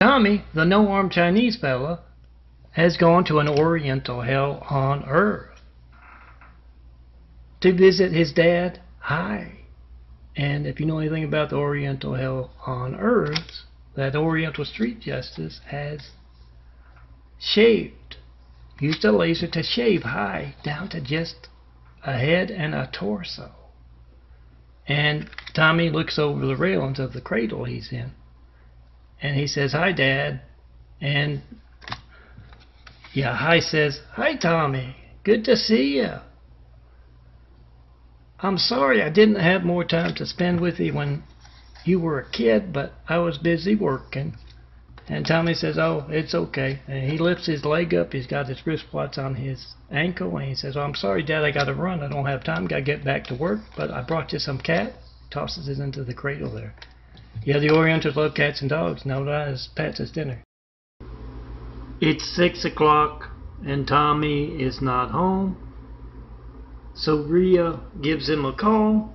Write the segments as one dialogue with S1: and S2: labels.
S1: Tommy, the no-armed Chinese fella, has gone to an Oriental hell on earth to visit his dad, Hi. And if you know anything about the Oriental hell on earth, that Oriental street justice has used a laser to shave Hi down to just a head and a torso. And Tommy looks over the railings of the cradle he's in, and he says, "Hi, Dad." And yeah, Hi says, "Hi, Tommy. Good to see you. I'm sorry I didn't have more time to spend with you when you were a kid, but I was busy working." And Tommy says, "Oh, it's okay." And he lifts his leg up. He's got his wristwatch on his ankle, and he says, "Oh, I'm sorry, Dad. I got to run. I don't have time. Got to get back to work. But I brought you some cat." Tosses it into the cradle there. Yeah, the Orientals love cats and dogs. Now that is pets as dinner. It's 6 o'clock, and Tommy is not home. So Rhea gives him a call,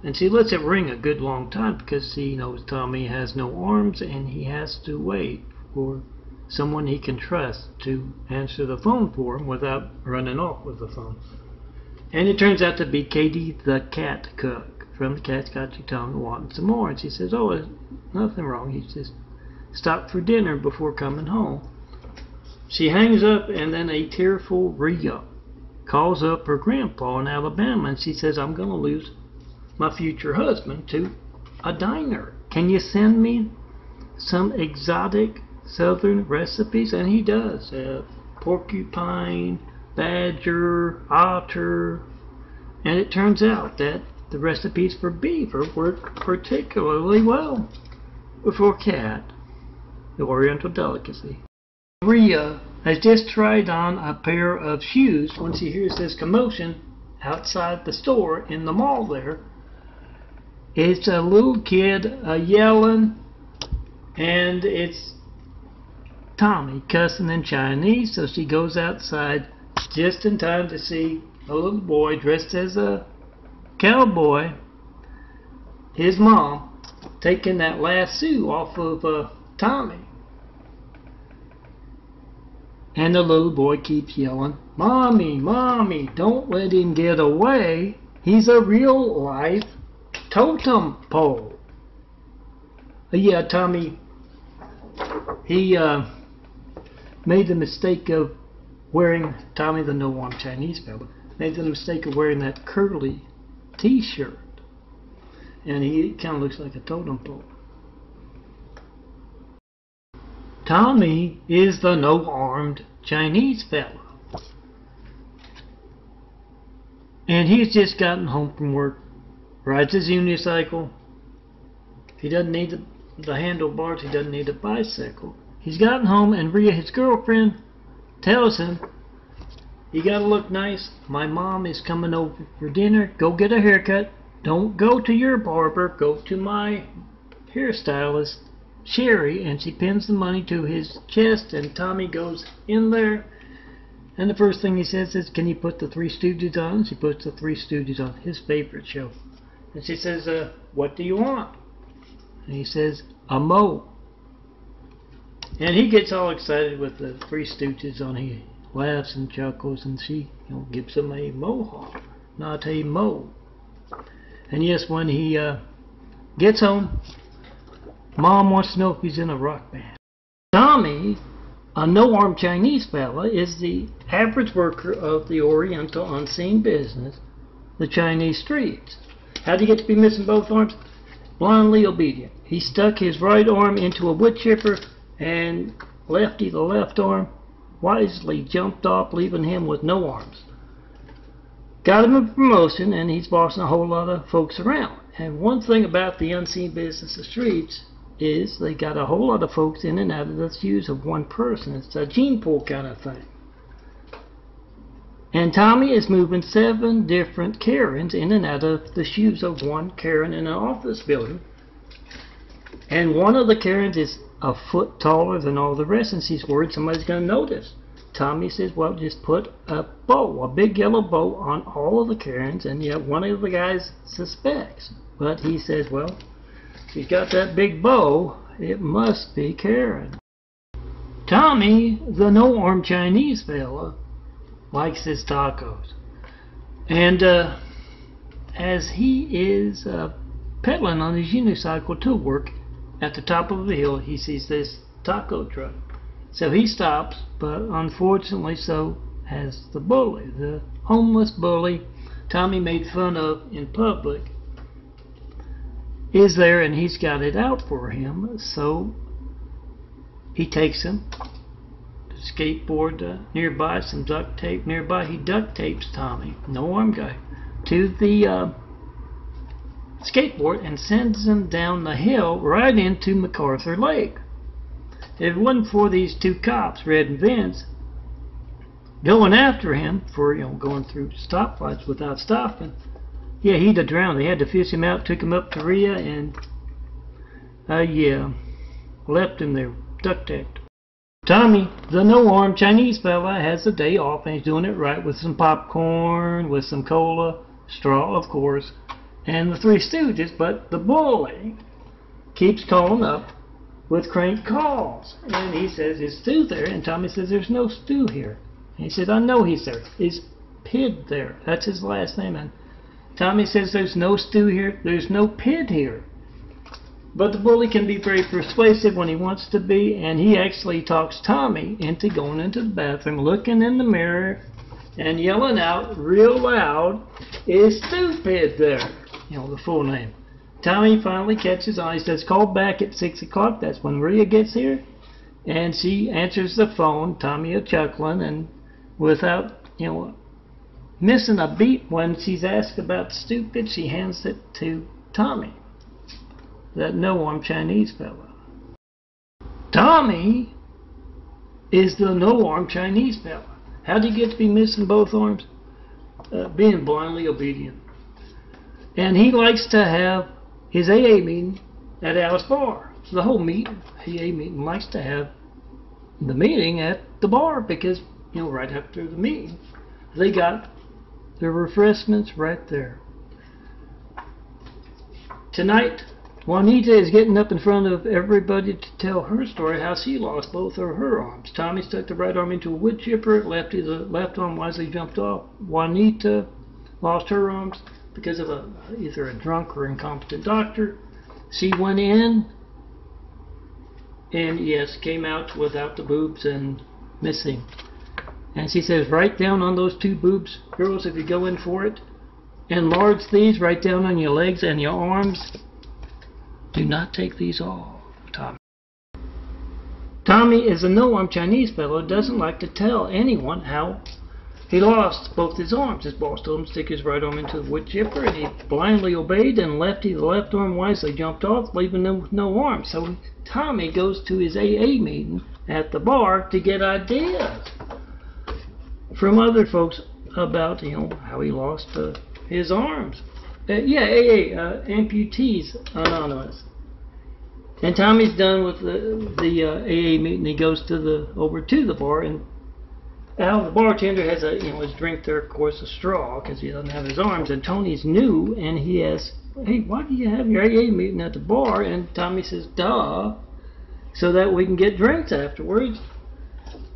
S1: and she lets it ring a good long time because she knows Tommy has no arms and he has to wait for someone he can trust to answer the phone for him without running off with the phone. And it turns out to be Katie the cat cook from the Cat's Got You Tongue wanting some more. And she says, "Oh, there's nothing wrong. He just stopped for dinner before coming home." She hangs up, and then a tearful Rhea calls up her grandpa in Alabama, and she says, "I'm going to lose my future husband to a diner. Can you send me some exotic southern recipes?" And he does. Porcupine, badger, otter. And it turns out that the recipes for beaver work particularly well for cat, the Oriental delicacy. Rhea has just tried on a pair of shoes when she hears this commotion outside the store in the mall there. It's a little kid yelling, and it's Tommy cussing in Chinese, so she goes outside just in time to see a little boy dressed as a cowboy, his mom, taking that lasso off of Tommy. And the little boy keeps yelling, "Mommy, Mommy, don't let him get away. He's a real life totem pole." Yeah, Tommy, he made the mistake of wearing, Tommy the no-armed Chinese fella, made the mistake of wearing that curly t-shirt. And he kind of looks like a totem pole. Tommy is the no-armed Chinese fella. And he's just gotten home from work, rides his unicycle. He doesn't need the handlebars, he doesn't need a bicycle. He's gotten home, and Rhea, his girlfriend, tells him, "You gotta look nice. My mom is coming over for dinner. Go get a haircut. Don't go to your barber. Go to my hairstylist, Sherry." And she pins the money to his chest, and Tommy goes in there, and the first thing he says is, "Can you put the Three Stooges on?" She puts the Three Stooges on, his favorite show. And she says, "What do you want?" And he says, "A mo." And he gets all excited with the Three Stooges on. He laughs and chuckles, and she gives him a mohawk, not a mo. And yes, when he gets home, Mom wants to know if he's in a rock band. Tommy, a no-armed Chinese fella, is the average worker of the Oriental unseen business, the Chinese streets. How did he get to be missing both arms? Blindly obedient. He stuck his right arm into a wood chipper, and Lefty, the left arm, wisely jumped off, leaving him with no arms. Got him a promotion, and he's bossing a whole lot of folks around. And one thing about the unseen business of streets is they got a whole lot of folks in and out of the shoes of one person. It's a gene pool kind of thing. And Tommy is moving 7 different Karens in and out of the shoes of one Karen in an office building. And one of the Karens is a foot taller than all the rest, and she's worried somebody's going to notice. Tommy says, "Well, just put a bow, a big yellow bow, on all of the Karens," and yet one of the guys suspects. But he says, "Well, she's got that big bow. it must be Karen. Tommy, the no-armed Chinese fella, likes his tacos. And as he is pedaling on his unicycle to work, at the top of the hill, he sees this taco truck. So he stops, but unfortunately so has the bully. The homeless bully Tommy made fun of in public is there, and he's got it out for him. So he takes him, skateboard nearby, some duct tape nearby. He duct tapes Tommy, no arm guy, to the skateboard and sends him down the hill right into MacArthur Lake. If it wasn't for these two cops, Red and Vince, going after him for, going through stoplights without stopping, yeah, he'd have drowned. They had to fish him out, took him up to Rhea, and left him there, duct taped. Tommy, the no-armed Chinese fella, has a day off, and he's doing it right with some popcorn, with some cola, straw, of course, and the Three Stooges. But the bully keeps calling up with crank calls, and he says, "Is Stu there?" And Tommy says, "There's no Stu here." And he says, "I know he's there. Is Pid there?" That's his last name. And Tommy says, "There's no Stu here. There's no Pid here." But the bully can be very persuasive when he wants to be, and he actually talks Tommy into going into the bathroom, looking in the mirror, and yelling out real loud, "Is Stupid there?" The full name. Tommy finally catches on. He says, "Call back at 6 o'clock. That's when Rhea gets here." And she answers the phone, Tommy chuckling, and without, missing a beat when she's asked about Stupid, she hands it to Tommy, that no-armed Chinese fella. Tommy is the no-armed Chinese fella. How did he get to be missing both arms? Being blindly obedient. And he likes to have his AA meeting at Alice Bar. The whole meeting, AA meeting, likes to have the meeting at the bar because, right after the meeting, they got their refreshments right there. Tonight, Juanita is getting up in front of everybody to tell her story, how she lost both of her arms. Tommy stuck the right arm into a wood chipper, the left arm wisely jumped off. Juanita lost her arms because of either a drunk or incompetent doctor. She went in and, yes, came out without the boobs and missing. And she says, "Write down on those two boobs, girls, if you go in for it. Enlarge these, write down on your legs and your arms. Do not take these off, Tommy." Tommy is a no-armed Chinese fellow who doesn't like to tell anyone how he lost both his arms. His boss told him to stick his right arm into the wood chipper, and he blindly obeyed, and the left arm wisely jumped off, leaving him with no arm. So Tommy goes to his AA meeting at the bar to get ideas from other folks about, how he lost his arms. Amputees Anonymous. And Tommy's done with the AA meeting. He goes over to the bar, and Al, the bartender, has his drink there, of course, a straw, because he doesn't have his arms. And Tony's new, and he asks, "Hey, why do you have your AA meeting at the bar?" And Tommy says, "Duh, so that we can get drinks afterwards."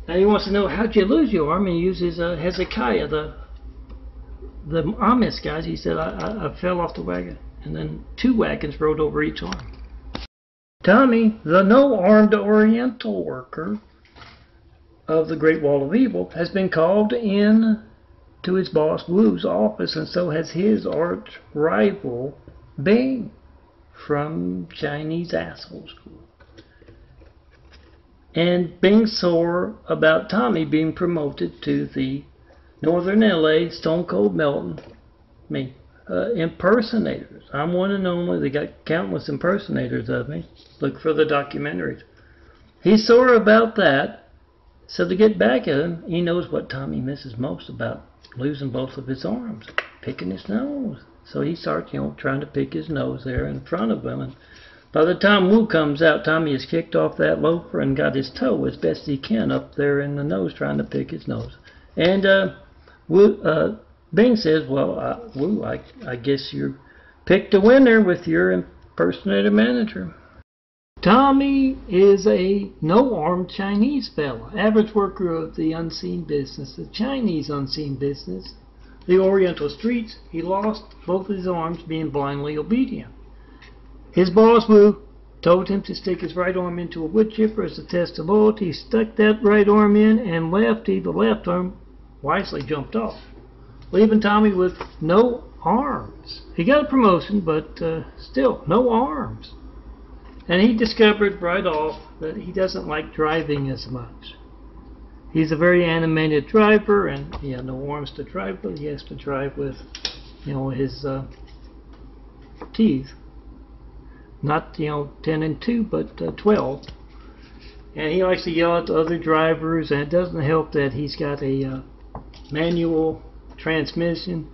S1: And he wants to know, "How'd you lose your arm?" And he uses Hezekiah, the Amish guys. He said, I fell off the wagon, and then 2 wagons rode over each arm. Tommy, the no-armed Oriental worker of the Great Wall of Evil, has been called in to his boss Wu's office, and so has his arch rival Bing from Chinese Asshole School. And Bing's sore about Tommy being promoted to the Northern LA Stone Cold Melton impersonators. I'm one and only. They got countless impersonators of me. Look for the documentaries. He's sore about that. So to get back at him, he knows what Tommy misses most about losing both of his arms, picking his nose. So he starts, trying to pick his nose there in front of him. And by the time Wu comes out, Tommy has kicked off that loafer and got his toe as best he can up there in the nose, trying to pick his nose. And Bing says, "Well, Wu, I guess you picked a winner with your impersonator manager." Tommy is a no-armed Chinese fella, average worker of the unseen business, the Chinese unseen business, the Oriental streets. He lost both his arms being blindly obedient. His boss, Wu, told him to stick his right arm into a wood chipper as a test of loyalty. He stuck that right arm in, and the left arm, wisely jumped off, leaving Tommy with no arms. He got a promotion, but still, no arms. And he discovered right off that he doesn't like driving as much. He's a very animated driver, and he had no arms to drive with. He has to drive with, his teeth. Not, 10 and 2, but 12. And he likes to yell at the other drivers, and it doesn't help that he's got a manual transmission.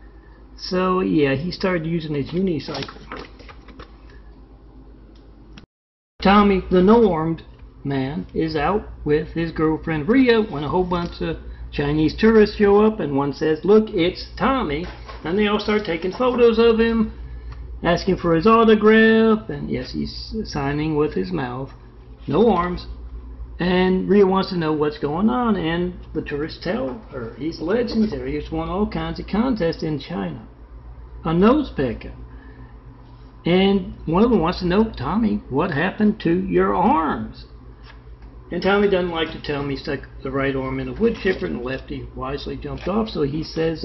S1: So, yeah, he started using his unicycle. Tommy, the no-armed man, is out with his girlfriend Rhea when a whole bunch of Chinese tourists show up, and one says, "Look, it's Tommy." And they all start taking photos of him, asking for his autograph, and yes, he's signing with his mouth, no arms. And Rhea wants to know what's going on, and the tourists tell her he's legendary. He's won all kinds of contests in China, a nose picker. And one of them wants to know, "Tommy, what happened to your arms?" And Tommy doesn't like to tell him. He stuck the right arm in a wood chipper and the left he wisely jumped off, so he says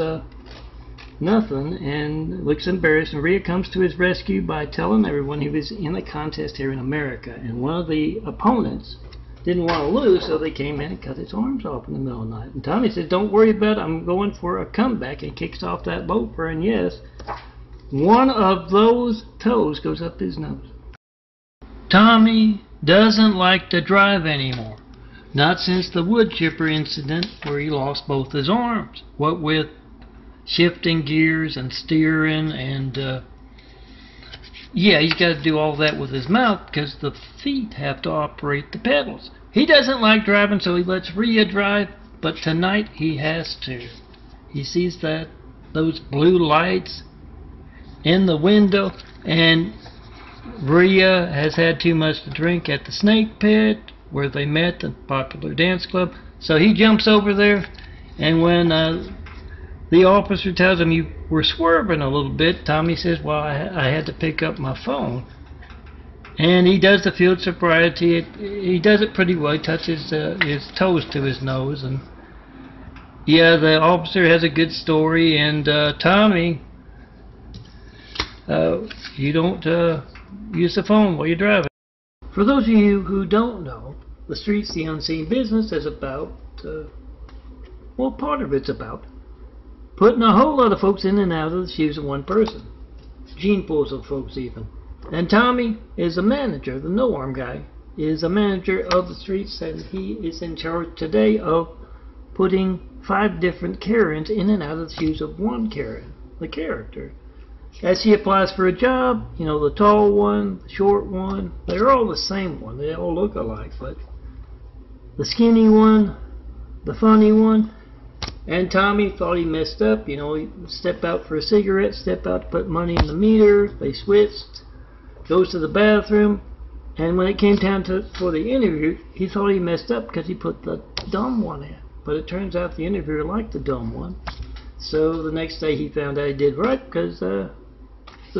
S1: nothing and looks embarrassed. And Rhea comes to his rescue by telling everyone he was in a contest here in America, and one of the opponents didn't want to lose, so they came in and cut his arms off in the middle of the night. And Tommy says, "Don't worry about it, I'm going for a comeback," and kicks off that loafer, and yes, one of those toes goes up his nose. Tommy doesn't like to drive anymore. Not since the wood chipper incident where he lost both his arms. What with shifting gears and steering, and yeah, he's got to do all that with his mouth because the feet have to operate the pedals. He doesn't like driving, so he lets Rhea drive, but tonight he has to. He sees those blue lights in the window, and Rhea has had too much to drink at the Snake Pit where they met, the popular dance club. So he jumps over there, and when the officer tells him you were swerving a little bit, Tommy says, "Well, I had to pick up my phone." And he does the field sobriety. He does it pretty well. He touches his toes to his nose, and yeah, the officer has a good story. And Tommy, you don't use the phone while you're driving. For those of you who don't know, the Streets, the Unseen Business is about, well, part of it's about putting a whole lot of folks in and out of the shoes of one person. Gene pools of folks even. And Tommy is a manager. The no-arm guy is a manager of the Streets, and he is in charge today of putting 5 different Karens in and out of the shoes of one Karen, the character. As he applies for a job, the tall one, the short one, they're all the same one. They all look alike, but the skinny one, the funny one. And Tommy thought he messed up. He stepped out for a cigarette, stepped out to put money in the meter. They switched, goes to the bathroom, and when it came time for the interview, he thought he messed up because he put the dumb one in. But it turns out the interviewer liked the dumb one. So the next day he found out he did right because the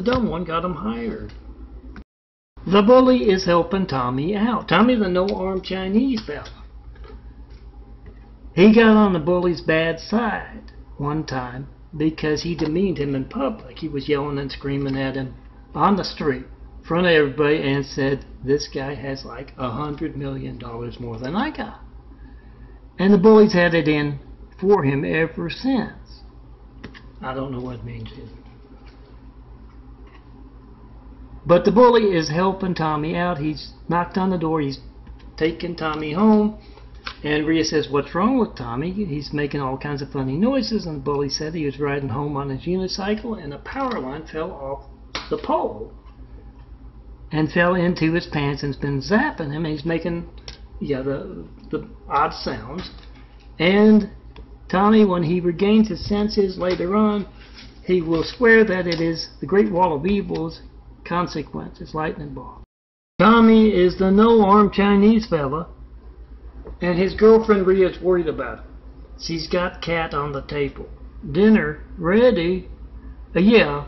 S1: dumb one got him hired. The bully is helping Tommy out. Tommy, the no-armed Chinese fella. He got on the bully's bad side one time because he demeaned him in public. He was yelling and screaming at him on the street in front of everybody and said, "This guy has like $100 million more than I got." And the bully's had it in for him ever since. I don't know what it means either. But the bully is helping Tommy out. He's knocked on the door. He's taking Tommy home. And Rhea says, "What's wrong with Tommy? He's making all kinds of funny noises." And the bully said he was riding home on his unicycle and a power line fell off the pole and fell into his pants and's been zapping him. And he's making the odd sounds. And Tommy, when he regains his senses later on, he will swear that it is the Great Wall of Evil's consequence, his lightning ball. Tommy is the no-arm Chinese fella, and his girlfriend Rhea's worried about him. She's got cat on the table. Dinner ready? Yeah.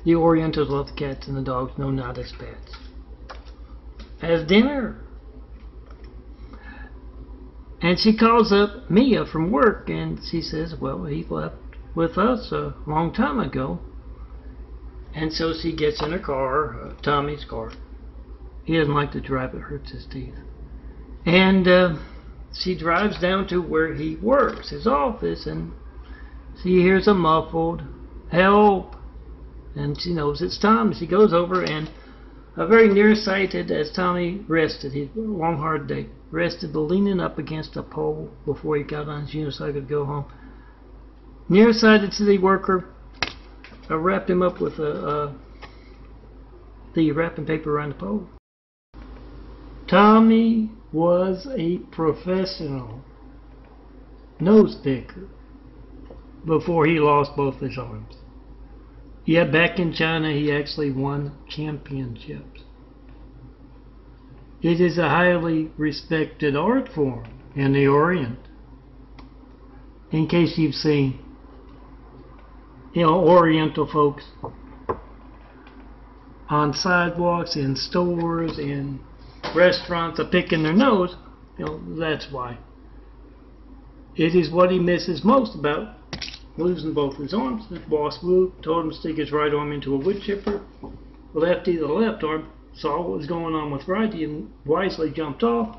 S1: The Orientals love the cats and the dogs, no, not as pets. As dinner. And she calls up Mia from work, and she says, well, he left with us a long time ago. And so she gets in her car, Tommy's car. He doesn't like to drive, it hurts his teeth. And she drives down to where he works, his office, and she hears a muffled help. And she knows it's Tommy. She goes over, and very nearsighted as Tommy rested, he had a long hard day, rested leaning up against a pole before he got on his unicycle to go home. Nearsighted city worker wrapped him up with the wrapping paper around the pole. Tommy was a professional nose picker before he lost both his arms. Yeah, back in China he actually won championships. It is a highly respected art form in the Orient. In case you've seen, Oriental folks on sidewalks, in stores, in restaurants, picking their nose, that's why. It is what he misses most about losing both his arms. His boss told him to stick his right arm into a wood chipper. Lefty, the left arm, saw what was going on with righty and wisely jumped off.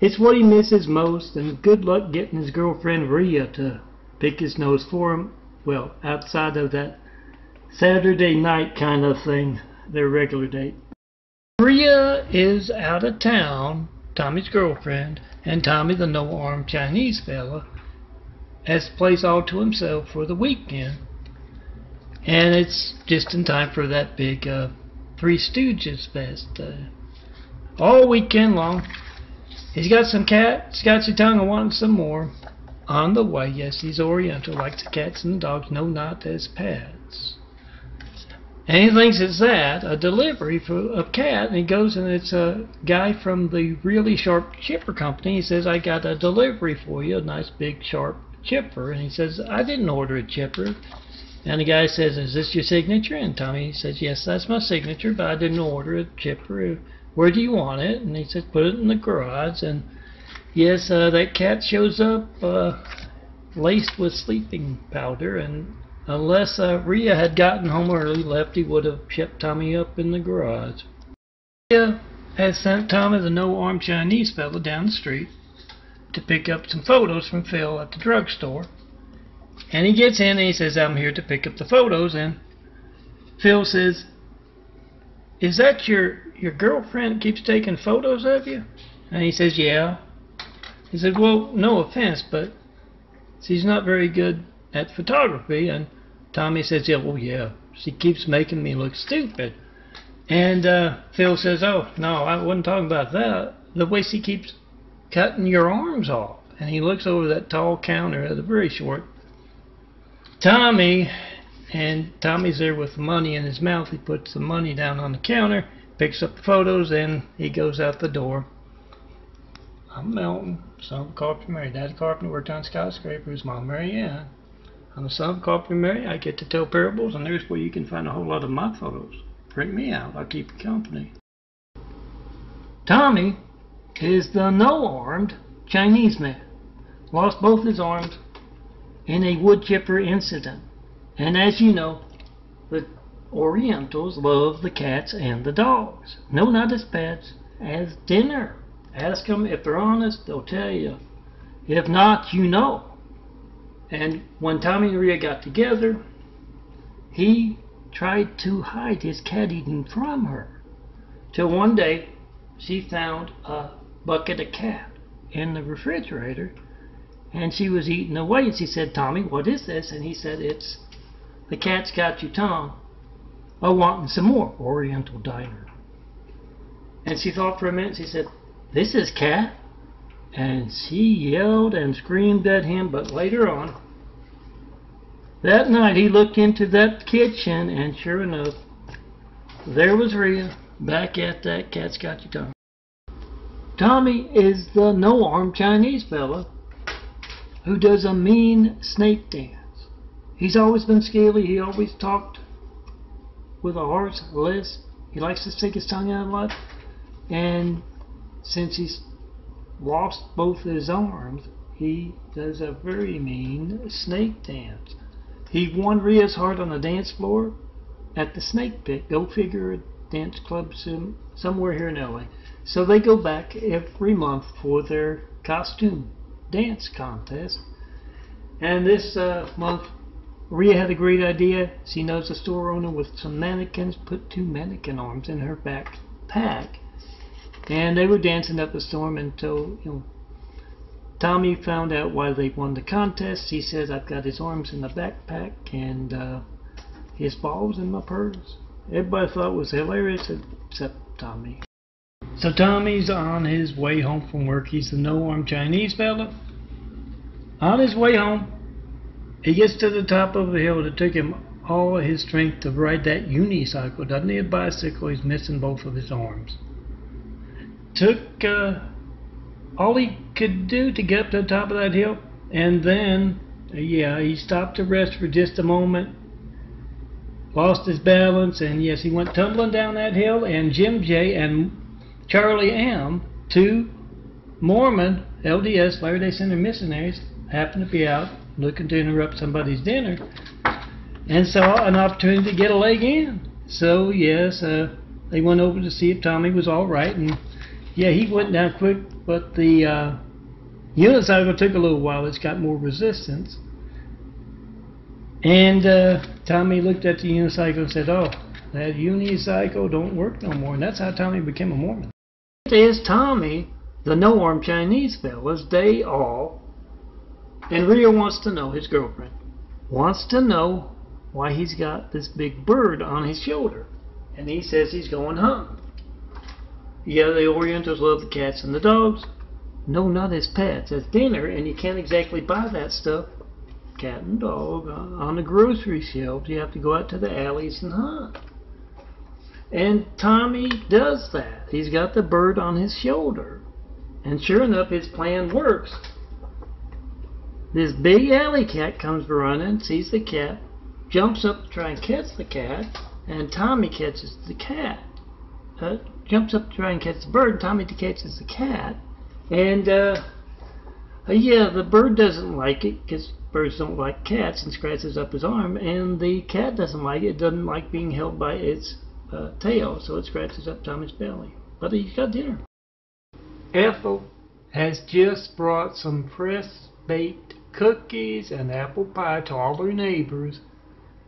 S1: It's what he misses most, and good luck getting his girlfriend Rhea to pick his nose for him. Well, outside of that Saturday night kind of thing, their regular date. Rhea is out of town, Tommy's girlfriend, and Tommy, the no-arm Chinese fella, has the place all to himself for the weekend. And it's just in time for that big Three Stooges fest. All weekend long. He's got some cat, scotchy tongue, and wanting some more. On the way, yes, he's Oriental, likes the cats and the dogs, no, not as pets. And he thinks it's that, a delivery for a cat, and he goes, and it's a guy from the really sharp chipper company. He says, I got a delivery for you, a nice big sharp chipper. And he says, I didn't order a chipper. And the guy says, is this your signature? And Tommy says, yes, that's my signature, but I didn't order a chipper. Where do you want it? And he says, put it in the garage. And yes, that cat shows up laced with sleeping powder, and unless Rhea had gotten home early, Lefty would have shipped Tommy up in the garage. Rhea has sent Tommy, the no-arm Chinese fella, down the street to pick up some photos from Phil at the drugstore. And he gets in and he says, I'm here to pick up the photos. And Phil says, is that your girlfriend that keeps taking photos of you? And he says, yeah. He said, well, no offense, but she's not very good at photography. And Tommy says, yeah, well, yeah, she keeps making me look stupid. And Phil says, oh, no, I wasn't talking about that. The way she keeps cutting your arms off. And he looks over that tall counter at the very short Tommy, and Tommy's there with the money in his mouth. He puts the money down on the counter, picks up the photos, and he goes out the door. I'm Melton, son of a carpenter Mary. Daddy carpenter, worked on skyscrapers. Mom Mary Ann. I'm the son of a carpenter Mary. I get to tell parables, and there's where you can find a whole lot of my photos. Print me out. I'll keep you company. Tommy is the no-armed Chinese man. Lost both his arms in a wood chipper incident. And as you know, the Orientals love the cats and the dogs. No, not as pets, as dinner. Ask them if they're honest, they'll tell you. If not, you know. And when Tommy and Rhea got together, he tried to hide his cat eating from her. Till one day, she found a bucket of cat in the refrigerator, and she was eating away. And she said, Tommy, what is this? And he said, it's the cat's got your tongue. Oh, wanting some more. Oriental diner. And she thought for a minute. She said, this is cat. And she yelled and screamed at him. But later on, that night, he looked into that kitchen, and sure enough, there was Rhea back at that Cat's Got You Tommy. Tommy is the no-arm Chinese fella who does a mean snake dance. He's always been scaly. He always talked with a harsh lisp. He likes to stick his tongue out a lot. And since he's lost both his arms, he does a very mean snake dance. He won Rhea's heart on the dance floor at the Snake Pit. Go figure, a dance club somewhere here in LA. So they go back every month for their costume dance contest. And this month, Rhea had a great idea. She knows a store owner with some mannequins, put 2 mannequin arms in her backpack. And they were dancing up a storm until, Tommy found out why they won the contest. He says, I've got his arms in the backpack and his balls in my purse. Everybody thought it was hilarious except Tommy. So Tommy's on his way home from work. He's the no-arm Chinese fella. On his way home, he gets to the top of the hill. It took him all his strength to ride that unicycle. Doesn't need a bicycle. He's missing both of his arms. Took all he could do to get up to the top of that hill, and then he stopped to rest for just a moment, lost his balance, and yes, he went tumbling down that hill. And Jim J and Charlie M, 2 Mormon LDS Latter-day Saint missionaries, happened to be out looking to interrupt somebody's dinner and saw an opportunity to get a leg in. So yes, they went over to see if Tommy was all right, and yeah, he went down quick, but the unicycle took a little while. It's got more resistance. And Tommy looked at the unicycle and said, oh, that unicycle don't work no more. And that's how Tommy became a Mormon. It is Tommy, the no-arm Chinese fellas, they all, and Rhea wants to know, his girlfriend, wants to know why he's got this big bird on his shoulder. And he says he's going hunting. Yeah, the Orientals love the cats and the dogs. No, not as pets, as dinner, and you can't exactly buy that stuff, cat and dog, on the grocery shelves. You have to go out to the alleys and hunt. And Tommy does that. He's got the bird on his shoulder. And sure enough, his plan works. This big alley cat comes running, sees the cat, jumps up to try and catch the cat, and Tommy catches the cat. Jumps up to try and catch the bird, and Tommy catches the cat. And yeah, the bird doesn't like it because birds don't like cats, and scratches up his arm. And the cat doesn't like it. It doesn't like being held by its tail, so it scratches up Tommy's belly. But he's got dinner. Ethel has just brought some fresh baked cookies and apple pie to all her neighbors.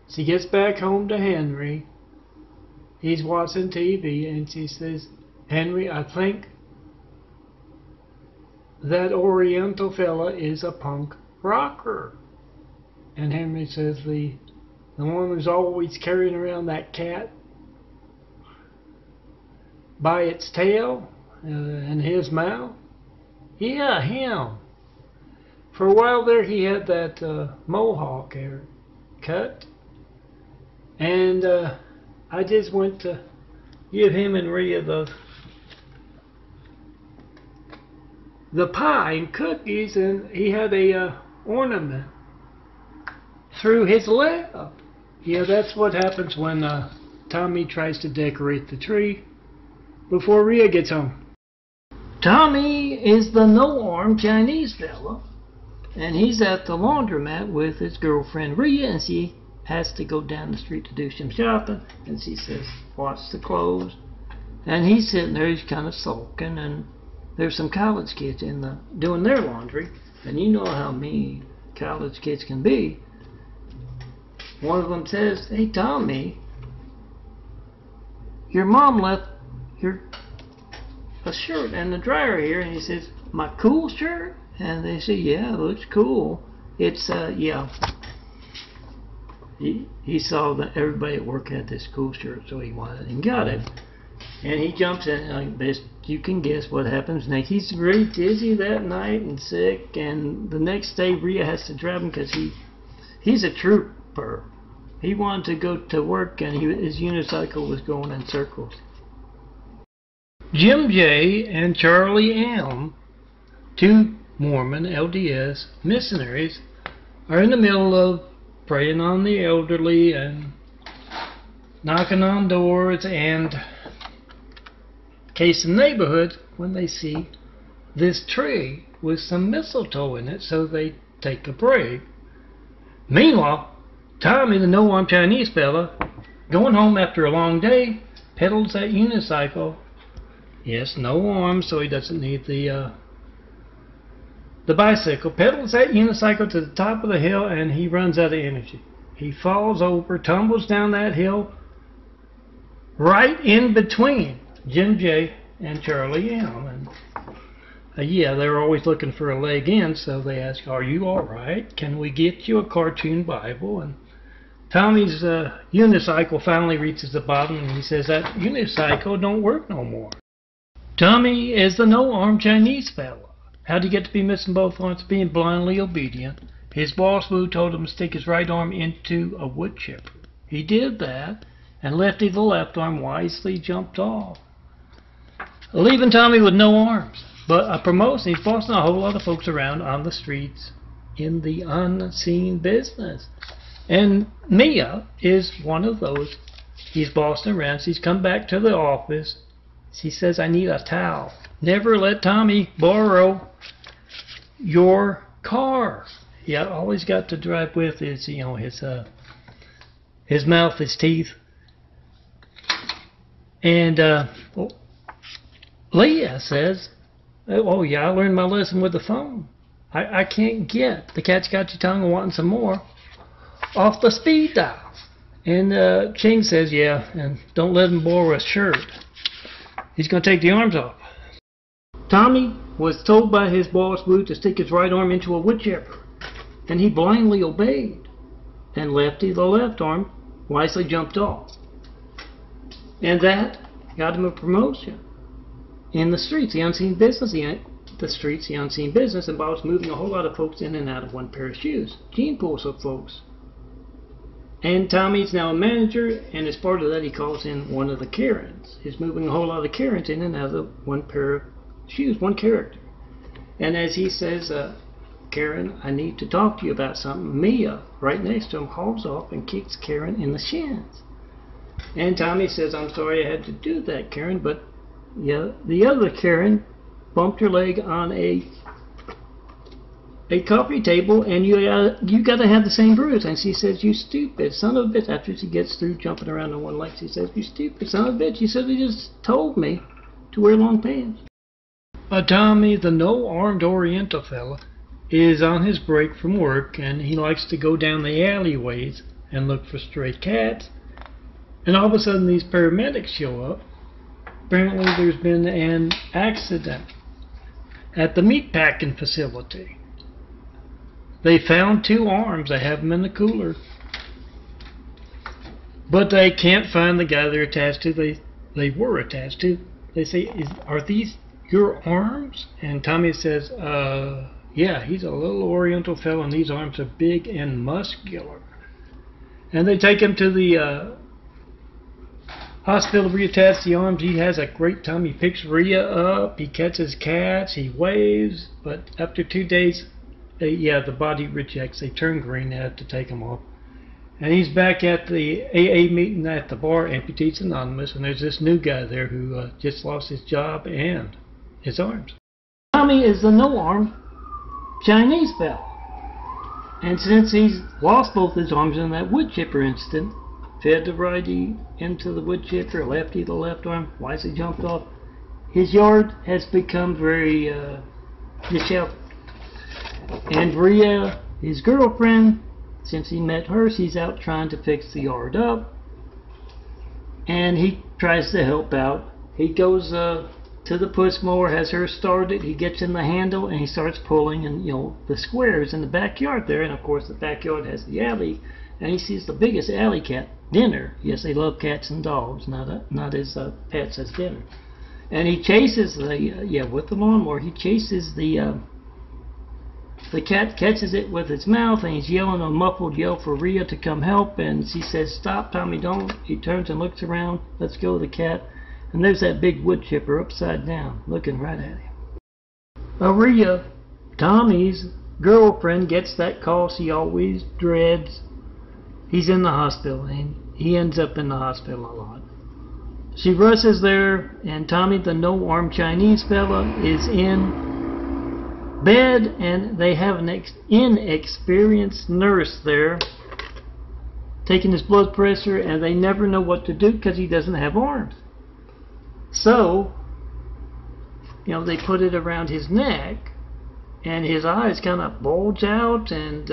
S1: She gets back home to Henry. He's watching TV, and she says, Henry, I think that Oriental fella is a punk rocker. And Henry says, the one who's always carrying around that cat by its tail and his mouth? Yeah, him. For a while there, he had that mohawk hair cut. And I just went to give him and Rhea the pie and cookies, and he had a ornament through his lip. Yeah, that's what happens when Tommy tries to decorate the tree before Rhea gets home. Tommy is the no-arm Chinese fella, and he's at the laundromat with his girlfriend Rhea, and she has to go down the street to do some shopping, and she says, watch the clothes. And he's sitting there, he's kind of sulking, and there's some college kids doing their laundry, and you know how mean college kids can be. One of them says, hey Tommy, your mom left a shirt in the dryer here. And he says, my cool shirt? And they say, yeah, it looks cool. It's yeah, he saw that everybody at work had this cool shirt, so he wanted and got it. And he jumps in, like best you can guess what happens next. He's very dizzy that night and sick, and the next day Rhea has to drive him because he's a trooper. He wanted to go to work, and his unicycle was going in circles. Jim J. and Charlie M., two Mormon LDS missionaries, are in the middle of praying on the elderly and knocking on doors and casing neighborhoods when they see this tree with some mistletoe in it, so they take a break. Meanwhile, Tami, the no-armed Chinese fella, going home after a long day, pedals that unicycle. Yes, no arms, so he doesn't need the bicycle. Pedals that unicycle to the top of the hill, and he runs out of energy. He falls over, tumbles down that hill, right in between Jim J. and Charlie M. And yeah, they're always looking for a leg in, so they ask, "Are you all right? Can we get you a cartoon Bible?" And Tommy's unicycle finally reaches the bottom, and he says, "That unicycle don't work no more." Tami is the no-armed Chinese fella. How'd he get to be missing both arms? Being blindly obedient. His boss Wu told him to stick his right arm into a wood chipper. He did that, and Lefty, the left arm, wisely jumped off, leaving Tami with no arms. But a promotion, he's bossing a whole lot of folks around on the streets in the unseen business. And Mia is one of those. He's bossing around. She's come back to the office. She says, "I need a towel." Never let Tami borrow your car. Yeah, all he's got to drive with is, you know, his mouth, his teeth. And Leah says, "Oh yeah, I learned my lesson with the phone. I can't get the cat's got your tongue and wanting some more off the speed dial." And Ching says, "Yeah, and don't let him borrow a shirt. He's going to take the arms off." Tami was told by his boss Wu to stick his right arm into a wood chipper, and he blindly obeyed. And Lefty, the left arm, wisely jumped off. And that got him a promotion. In the streets, the unseen business, the streets, the unseen business involves moving a whole lot of folks in and out of one pair of shoes. Gene pools of folks. And Tommy's now a manager, and as part of that he calls in one of the Karens. He's moving a whole lot of Karens in and out of one pair of shoes, one character. And as he says, "Karen, I need to talk to you about something," Mia, right next to him, hauls off and kicks Karen in the shins. And Tami says, "I'm sorry I had to do that, Karen, but yeah, the other Karen bumped her leg on a coffee table, and you got to have the same bruise." And she says, "You stupid son of a bitch." After she gets through jumping around on one leg, she says, "You stupid son of a bitch. You should have just told me to wear long pants." Tami, the no-armed Oriental fella, is on his break from work, and he likes to go down the alleyways and look for stray cats. And all of a sudden these paramedics show up. Apparently there's been an accident at the meatpacking facility. They found two arms. They have them in the cooler, but they can't find the guy they're attached to. They were attached to. They say, "Are these your arms?" And Tami says, "Yeah, he's a little Oriental fellow, and these arms are big and muscular." And they take him to the hospital to reattach the arms. He has a great time. He picks Rhea up. He catches cats. He waves. But after 2 days, the body rejects. They turn green. They have to take him off. And he's back at the AA meeting at the bar, Amputees Anonymous, and there's this new guy there who just lost his job and his arms. Tami is the no-armed Chinese fella. And since he's lost both his arms in that wood chipper incident, fed the righty into the wood chipper, Lefty, the left arm, wisely jumped off, his yard has become very disheveled. And Rhea, his girlfriend, since he met her, she's out trying to fix the yard up. And he tries to help out. He goes to the push mower, has her started. He gets in the handle and he starts pulling, and the squares in the backyard there. And of course the backyard has the alley, and he sees the biggest alley cat dinner. Yes, they love cats and dogs, not as pets, as dinner. And he chases with the lawnmower. He chases the the cat catches it with its mouth, and he's yelling a muffled yell for Rhea to come help, and she says, "Stop, Tommy, don't." He turns and looks around. "Let's go," the cat. And there's that big wood chipper upside down, looking right at him. Well, Rhea, Tommy's girlfriend, gets that call she always dreads. He's in the hospital, and he ends up in the hospital a lot. She rushes there, and Tommy, the no-armed Chinese fella, is in bed, and they have an inexperienced nurse there taking his blood pressure, and they never know what to do because he doesn't have arms. So, they put it around his neck, and his eyes kind of bulge out, and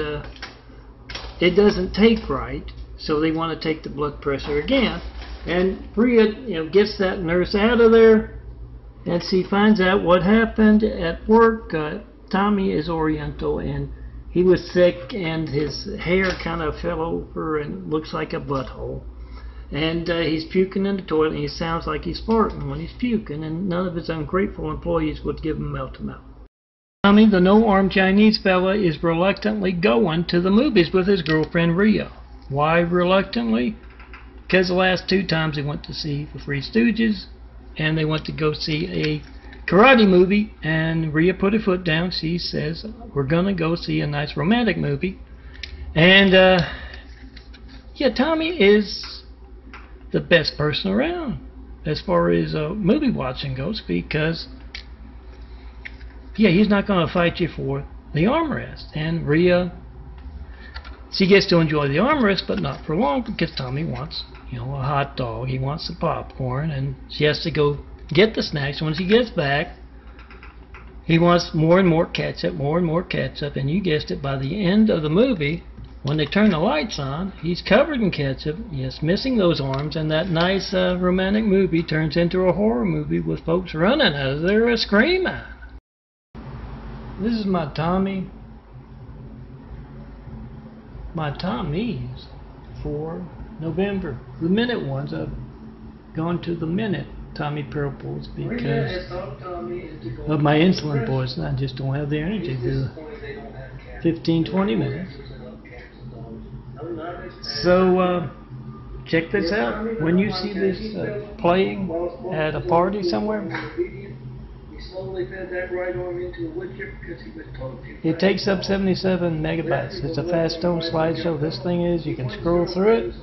S1: it doesn't take right, so they want to take the blood pressure again. And Rhea, gets that nurse out of there, and she finds out what happened at work. Tommy is Oriental, and he was sick, and his hair kind of fell over and looks like a butthole. And he's puking in the toilet, and he sounds like he's farting when he's puking, and none of his ungrateful employees would give him mouth-to-mouth. Tommy, the no-armed Chinese fella, is reluctantly going to the movies with his girlfriend Rhea. Why reluctantly? Because the last 2 times they went to see the Three Stooges, and they went to go see a karate movie, and Rhea put her foot down. She says, "We're going to go see a nice romantic movie." And, Tommy is the best person around as far as movie watching goes, because he's not going to fight you for the armrest. And Rhea, she gets to enjoy the armrest, but not for long, because Tommy wants a hot dog. He wants the popcorn, and she has to go get the snacks. When she gets back, he wants more and more ketchup, and you guessed it, by the end of the movie, when they turn the lights on, he's covered in ketchup, missing those arms, and that nice romantic movie turns into a horror movie with folks running out of there screaming. This is my Tommy. My Tommies for November. The minute ones, I've gone to the minute Tommy purples because of my insulin poison. I just don't have the energy to do 15-20 minutes. So check this out. When you see this playing at a party somewhere, it takes up 77 megabytes. It's a fast stone slideshow. This thing is, you can scroll through it.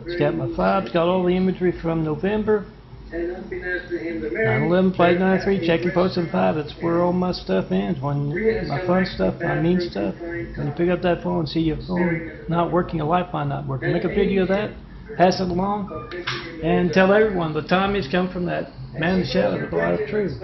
S1: It's got my files, it's got all the imagery from November. 9/11, Flight 93, checking posted 5. That's where all my stuff ends. When my fun stuff, my mean stuff. When you pick up that phone and see your phone not working, your lifeline not working, make a video of that, pass it along, and tell everyone the Tommy's come from that man in the shadow with a lot of truth.